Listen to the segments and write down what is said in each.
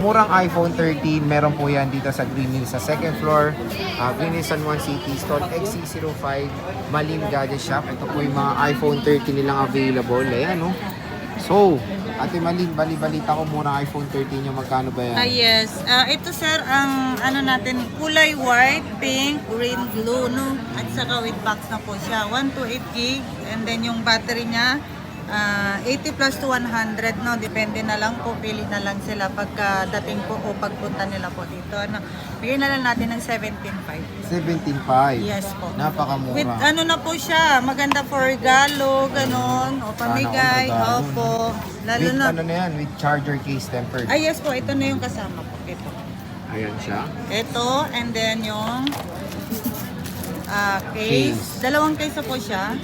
Murang iPhone 13, meron po yan dito sa Green Hills sa second floor. Green Hills San Juan City, stall XC05, Malin Gadget Shop. Ito po yung mga iPhone 13 nilang available. Ayan, no? So, Ate Malin, bali-balita ko murang iPhone 13 yung magkano ba yan? Yes. Ito sir, ang ano natin, kulay white, pink, green, blue, no? At saka with box na po siya. 128 gig. And then yung battery niya, 80 plus to 100, no? Depende na lang po, pili na lang sila pagka dating po o pagpunta nila po dito. Ano? Bigyan na lang natin ng 17.5. 17.5? Yes po. Napakamura. With ano na po siya, maganda for regalo, ganon, o pamigay, opo. Lalo with na. ano na yan, with charger case tempered. Yes po, ito na yung kasama po. Ito. Ayan siya. Ito, and then yung case. Dalawang case na po siya.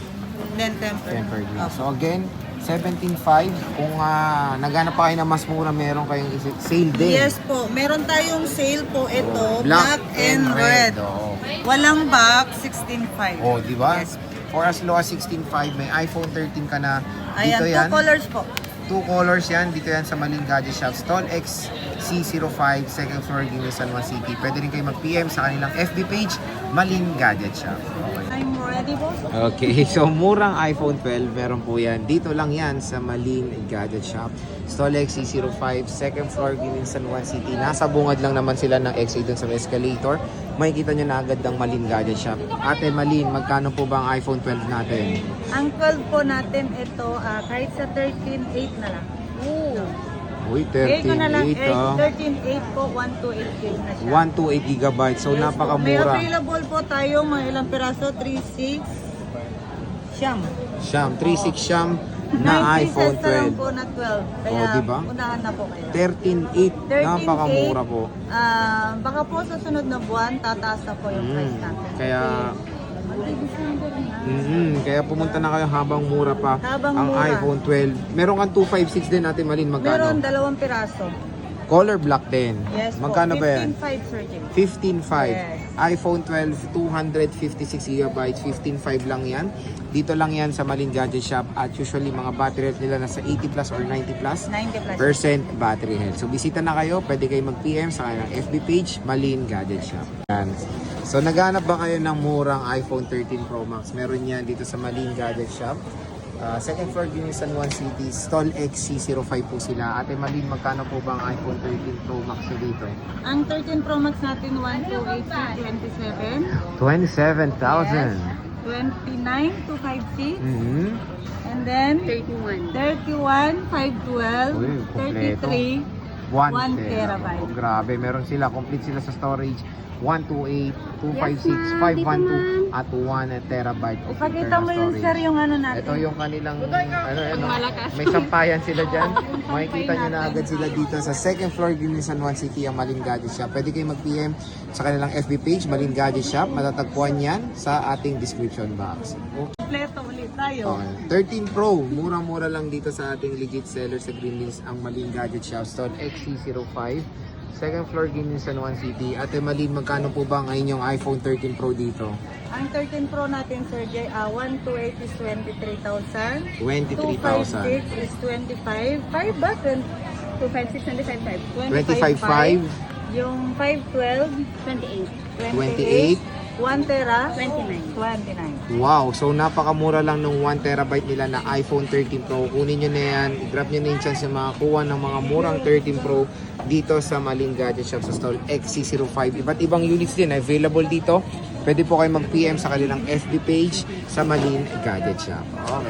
Then tempered. Tempered glass. Opo. So again, 17.5. Kung naghanap pa kayo ng mas mura, meron kayong sale din. Yes po, meron tayong sale po ito, Black black and red. Oo. Walang box, 16.5. Oh, di ba? Yes. For as low as 16.5, may iPhone 13 ka na. Ayan, Dito two yan. colors po. Two colors yan. Dito yan sa Malin Gadget Shop. Stall XC05, second floor, Green San Juan City. Pwede rin kayo mag-PM sa kanilang FB page, Malin Gadget Shop. Okay. I'm ready, boss. Okay, so murang iPhone 12, meron po yan. Dito lang yan sa Malin Gadget Shop. Stall XC05, second floor, Green San Juan City. Nasa bungad lang naman sila ng XA dun sa escalator. Makikita nyo na agad ng Malin Gadget Shop. Ate Malin, magkano po ba ang iPhone 12 natin? Ang 12 po natin ito, kahit sa 13.8 na lang. Uy, Bigay ko na lang 13.8 ah. 13.8 po, 128 gig na siya. 128 gigabytes. So, Yes po. May napakamura. available po tayo, mga ilang piraso, 3.6 siyam. Siyam, 3.6 siyam na iPhone 9 pieces na lang 12. po na 12. Kaya diba? unahan na po kayo. 13.8, napakamura po. Baka po sa sunod na buwan, tataas na po yung price natin. Kaya, Mag-December na. kaya pumunta na kayo habang mura pa Habang ang mura. iPhone 12. Meron kang 256 din natin, Malin, Meron magkano? 2 piraso. Color black din. Yes po. Magkano ba yan? 15.5 Sir Jim. 15.5. Yes. iPhone 12, 256 gigabytes, 15.5 lang yan. Dito lang yan sa Malin Gadget Shop at usually mga battery health nila nasa 80 plus or 90 plus 90 plus. percent battery health. So bisita na kayo, pwede kayo mag-PM sa kanilang FB page, Malin Gadget Shop. Yan. So naghanap ba kayo ng murang iPhone 13 Pro Max? Meron yan dito sa Malin Gadget Shop. Second floor, Green San Juan City, stall XC05 po sila. Ate Malin, magkano po ba ang iPhone 13 Pro Max nyo dito? Ang 13 Pro Max natin, 128 27. 27,000. 29 to 56. Mm-hmm. And then 31. 31, 512, Uy, kompleto. 33. 1 1 terabyte. terabyte. Oh, grabe, meron sila. Complete sila sa storage. 128, 256, Yes, ma'am. 512, at 1 terabyte of Ipakita internal mo yun, storage. sir, yung ano natin. Ito yung kanilang, malakas. may sampayan sila dyan. Makikita nyo na agad sila dito sa second floor, Green San Juan City, ang Malin Gadget Shop. Pwede kayo mag-PM sa kanilang FB page, Malin Gadget Shop. Matatagpuan yan sa ating description box. Okay. Kompleto ulit tayo. Okay. 13 Pro, murang-mura lang dito sa ating legit seller sa Green Hills, ang Malin Gadget Shop. Stall XC05, second floor, Green Hills, San Juan City. Ate Malin, magkano po ba ang inyong iPhone 13 Pro dito? Ang 13 Pro natin, Sir Jay, 128 is 23,000. 23,000. 256 is 25. 5 ba? 256, 25, 25,500. Yung 512, 28. 28. 1 tera, 29. 29. Wow, so napakamura lang ng 1 terabyte nila na iPhone 13 Pro. Kunin nyo na yan, i-grab nyo na yung chance na makakuha ng mga murang 13 Pro dito sa Malin Gadget Shop sa stall XC05. Iba't ibang units din available dito. Pwede po kayo mag-PM sa kanilang FB page sa Malin Gadget Shop. Okay.